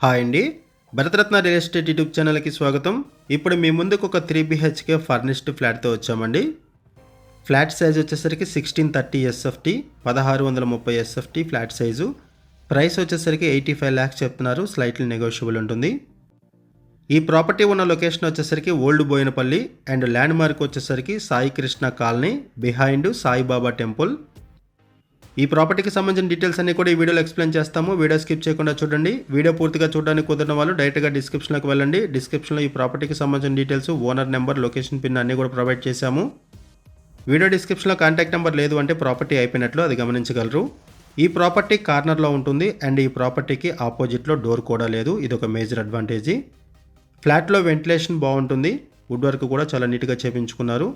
Hi అండి, Bharat Ratna real estate YouTube ఛానల్కి స్వాగతం. ఇప్పుడు మీ ముందుకు ఒక 3 BHK ఫర్నిష్డ్ ఫ్లాట్తో వచ్చామండి. ఫ్లాట్ సైజ్ వచ్చేసరికి 1630 SFT, 1630 SFT flat size. Price వచ్చేసరికి 85 lakhs చెప్తున్నారు, స్లైట్లీ నెగోషియబుల్ ఉంటుంది. ఈ ప్రాపర్టీ ఉన్న లొకేషన్ వచ్చేసరికి old Bowenpally and landmark వచ్చేసరికి Sai Krishna colony behind Saibaba temple. ఈ ప్రాపర్టీకి సంబంధించిన డీటెయిల్స్ అన్ని కూడా ఈ వీడియోలో ఎక్స్ప్లెయిన్ చేస్తాము. వీడియో స్కిప్ చేయకుండా చూడండి. వీడియో పూర్తిగా చూడడానికి కుదిరిన వాళ్ళు డైరెక్ట్గా డిస్క్రిప్షన్లోకి వెళ్ళండి. డిస్క్రిప్షన్లో ఈ ప్రాపర్టీకి సంబంధించిన details, owner number, location pin అన్నీ కూడా ప్రొవైడ్ చేశాము. వీడియో డిస్క్రిప్షన్లో కాంటాక్ట్ నెంబర్ లేదు అంటే ప్రాపర్టీ అయిపోయినట్లు, అది గమనించగలరు. ఈ ప్రాపర్టీ కార్నర్లో ఉంటుంది అండ్ ఈ ప్రాపర్టీకి ఆపోజిట్లో డోర్ కూడా లేదు. ఇది ఒక మేజర్ అడ్వాంటేజీ. ఫ్లాట్లో వెంటిలేషన్ బాగుంటుంది. వుడ్ వర్క్ కూడా చాలా నీట్గా చేపించుకున్నారు.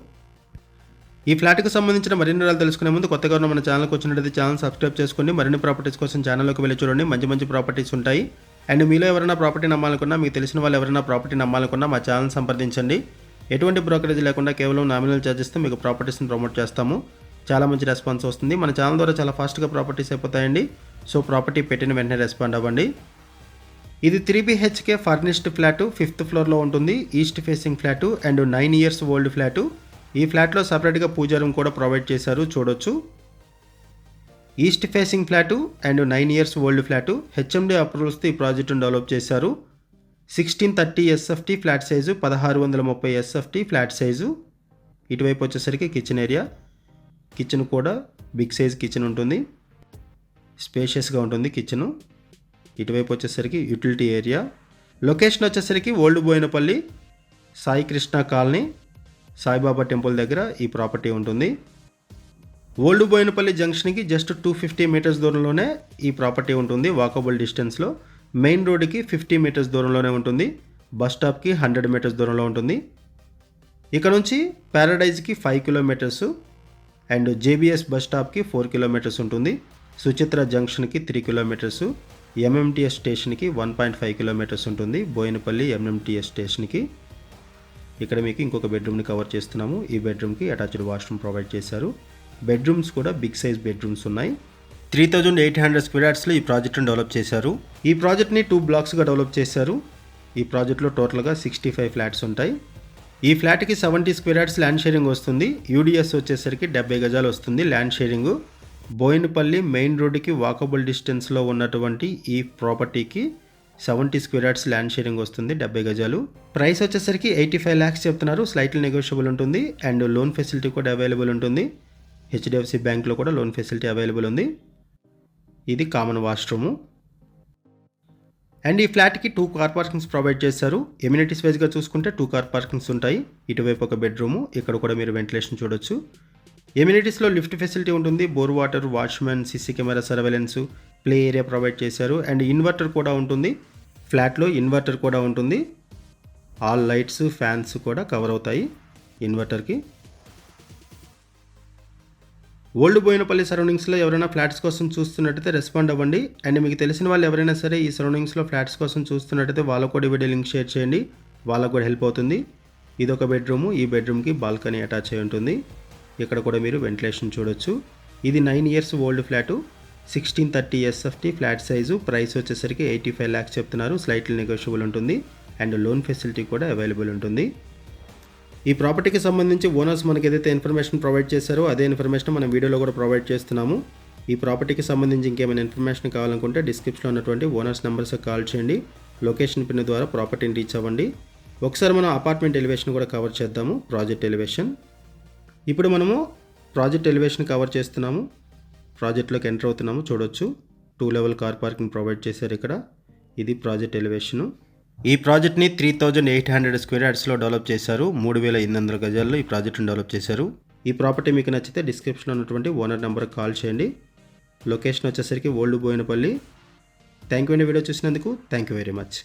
ఈ ఫ్లాట్కి సంబంధించిన మరిన్ని వివరాలు తెలుసుకునే ముందు కొత్తగా ఉన్న మన ఛానల్కి వచ్చినట్లయితే ఛానల్ సబ్స్క్రైబ్ చేసుకోండి. మరిన్ని ప్రాపర్టీస్ కోసం ఛానల్లోకి వెళ్ళి చూడండి. మంచి ప్రాపర్టీస్ ఉంటాయి. అండ్ మీలో ఎవరైనా ప్రాపర్టీ నమ్మాలనుకున్నా, మీకు తెలిసిన వాళ్ళు ఎవరైనా ప్రాపర్టీ నమ్మాలనుకున్నా మా ఛానల్ సంప్రదించండి. ఎటువంటి బ్రోకరేజ్ లేకుండా కేవలం నామినల్ ఛార్జెస్తో మీకు ప్రాపర్టీస్ని ప్రమోట్ చేస్తాము. చాలా మంచి రెస్పాన్స్ వస్తుంది. మన ఛానల్ ద్వారా చాలా ఫాస్ట్గా ప్రాపర్టీస్ అయిపోతాయండి. సో ప్రాపర్టీ పెట్టిన వెంటనే రెస్పాండ్ అవ్వండి. ఇది 3 BHK ఫర్నిష్డ్ ఫ్లాటు, 5th ఫ్లోర్లో ఉంటుంది. East facing flat and 9 years old flat. ఈ ఫ్లాట్లో సపరేట్గా పూజా రూమ్ కూడా ప్రొవైడ్ చేశారు, చూడొచ్చు. East facing flat and 9 years old flat. HMD అప్రూవల్స్తో ఈ ప్రాజెక్టును డెవలప్ చేశారు. 1630 SFT flat size, 1630 SFT flat size. ఇటువైపు వచ్చేసరికి కిచెన్ ఏరియా. కిచెన్ కూడా బిగ్ సైజ్ కిచెన్ ఉంటుంది, స్పేషియస్గా ఉంటుంది కిచెను. ఇటువైపు వచ్చేసరికి యూటిలిటీ ఏరియా. లొకేషన్ వచ్చేసరికి old Boinpally Sai Krishna colony Saibaba temple దగ్గర ఈ ప్రాపర్టీ ఉంటుంది. ఓల్డ్ బోయినపల్లి జంక్షన్కి జస్ట్ 250 meters దూరంలోనే ఈ ప్రాపర్టీ ఉంటుంది. వాకబుల్ డిస్టెన్స్లో. మెయిన్ రోడ్డుకి 50 meters దూరంలోనే ఉంటుంది. బస్ స్టాప్కి 100 meters దూరంలో ఉంటుంది. ఇక్కడ నుంచి ప్యారడైజ్కి 5 kilometers అండ్ JBS బస్ స్టాప్కి 4 kilometers ఉంటుంది. సుచిత్ర జంక్షన్కి 3 kilometers, MMTS స్టేషన్కి 1.5 kilometers ఉంటుంది. బోయినపల్లి MMTS స్టేషన్కి. ఇక్కడ మీకు ఇంకొక బెడ్రూమ్ని కవర్ చేస్తున్నాము. ఈ బెడ్రూమ్కి అటాచ్డ్ వాష్రూమ్ ప్రొవైడ్ చేశారు. బెడ్రూమ్స్ కూడా బిగ్ సైజ్ బెడ్రూమ్స్ ఉన్నాయి. 3800 square yardsలో ఈ ప్రాజెక్ట్ని డెవలప్ చేశారు. ఈ ప్రాజెక్ట్ని 2 blocksగా డెవలప్ చేశారు. ఈ ప్రాజెక్ట్లో టోటల్గా 65 ఫ్లాట్స్ ఉంటాయి. ఈ ఫ్లాట్కి 70 square yards ల్యాండ్ షేరింగ్ వస్తుంది. UDS వచ్చేసరికి 70 గజాలు వస్తుంది ల్యాండ్ షేరింగు. బోయినపల్లి మెయిన్ రోడ్డుకి వాకబుల్ డిస్టెన్స్లో ఉన్నటువంటి ఈ ప్రాపర్టీకి 70 square yards ల్యాండ్ షేరింగ్ వస్తుంది, 70 గజాలు. ప్రైస్ వచ్చేసరికి 85 lakhs చెప్తున్నారు, స్లైట్లీ నెగోషియబుల్ ఉంటుంది. అండ్ లోన్ ఫెసిలిటీ కూడా అవైలబుల్ ఉంటుంది. HDFC బ్యాంక్లో కూడా లోన్ ఫెసిలిటీ అవైలబుల్ ఉంది. ఇది కామన్ వాష్రూము. అండ్ ఈ ఫ్లాట్కి 2 car parkings ప్రొవైడ్ చేశారు. ఎమ్యూనిటీస్ వైజ్గా చూసుకుంటే 2 car parkings ఉంటాయి. ఇటువైపు ఒక బెడ్రూము, ఇక్కడ కూడా మీరు వెంటిలేషన్ చూడొచ్చు. ఎమ్యూనిటీస్లో లిఫ్ట్ ఫెసిలిటీ ఉంటుంది. Bore water, watchman, CC camera surveillance, play area provide చేశారు. అండ్ ఇన్వర్టర్ కూడా ఉంటుంది. ఫ్లాట్లో ఇన్వర్టర్ కూడా ఉంటుంది. ఆల్ లైట్స్, ఫ్యాన్స్ కూడా కవర్ అవుతాయి ఇన్వర్టర్కి. ఓల్డ్ బోయినపల్లి సరౌండింగ్స్లో ఎవరైనా ఫ్లాట్స్ కోసం చూస్తున్నట్టయితే రెస్పాండ్ అవ్వండి. అండ్ మీకు తెలిసిన వాళ్ళు ఎవరైనా సరే ఈ సరౌండింగ్స్లో ఫ్లాట్స్ కోసం చూస్తున్నట్టయితే వాళ్ళకు కూడా వీడియో లింక్ షేర్ చేయండి, వాళ్ళకు కూడా హెల్ప్ అవుతుంది. ఇదొక బెడ్రూము. ఈ బెడ్రూమ్కి బాల్కనీ అటాచ్ అయి ఉంటుంది. ఇక్కడ కూడా మీరు వెంటిలేషన్ చూడొచ్చు. ఇది 9 years old flat, 1630 SFT flat size. Price వచ్చేసరికి 85 lakhs చెప్తున్నారు, స్లైట్లీ నెగోషియబుల్ ఉంటుంది. అండ్ లోన్ ఫెసిలిటీ కూడా అవైలబుల్ ఉంటుంది. ఈ ప్రాపర్టీకి సంబంధించి ఓనర్స్ మనకి ఏదైతే ఇన్ఫర్మేషన్ ప్రొవైడ్ చేశారో అదే ఇన్ఫర్మేషన్ మనం వీడియోలో కూడా ప్రొవైడ్ చేస్తున్నాము. ఈ ప్రాపర్టీకి సంబంధించి ఇంకేమైనా ఇన్ఫర్మేషన్ కావాలనుకుంటే డిస్క్రిప్షన్లో ఉన్నటువంటి ఓనర్స్ నెంబర్స్కి కాల్ చేయండి. లొకేషన్ పిన్ ద్వారా ప్రాపర్టీని రీచ్ అవ్వండి. ఒకసారి మనం అపార్ట్మెంట్ ఎలివేషన్ కూడా కవర్ చేద్దాము. Project elevation. ఇప్పుడు మనము ప్రాజెక్ట్ ఎలివేషన్ కవర్ చేస్తున్నాము. ప్రాజెక్ట్లోకి ఎంటర్ అవుతున్నాము, చూడొచ్చు. 2 level కార్ పార్కింగ్ ప్రొవైడ్ చేశారు ఇక్కడ. ఇది ప్రాజెక్ట్ ఎలివేషను. ఈ ప్రాజెక్ట్ని 3800 square yardsలో డెవలప్ చేశారు. 3800 గజాల్లో ఈ ప్రాజెక్ట్ని డెవలప్ చేశారు. ఈ ప్రాపర్టీ మీకు నచ్చితే డిస్క్రిప్షన్లో ఉన్నటువంటి ఓనర్ నెంబర్కి కాల్ చేయండి. లొకేషన్ వచ్చేసరికి ఓల్డ్ బోయినపల్లి. థ్యాంక్ యూ అండి వీడియో చూసినందుకు. Thank you very much.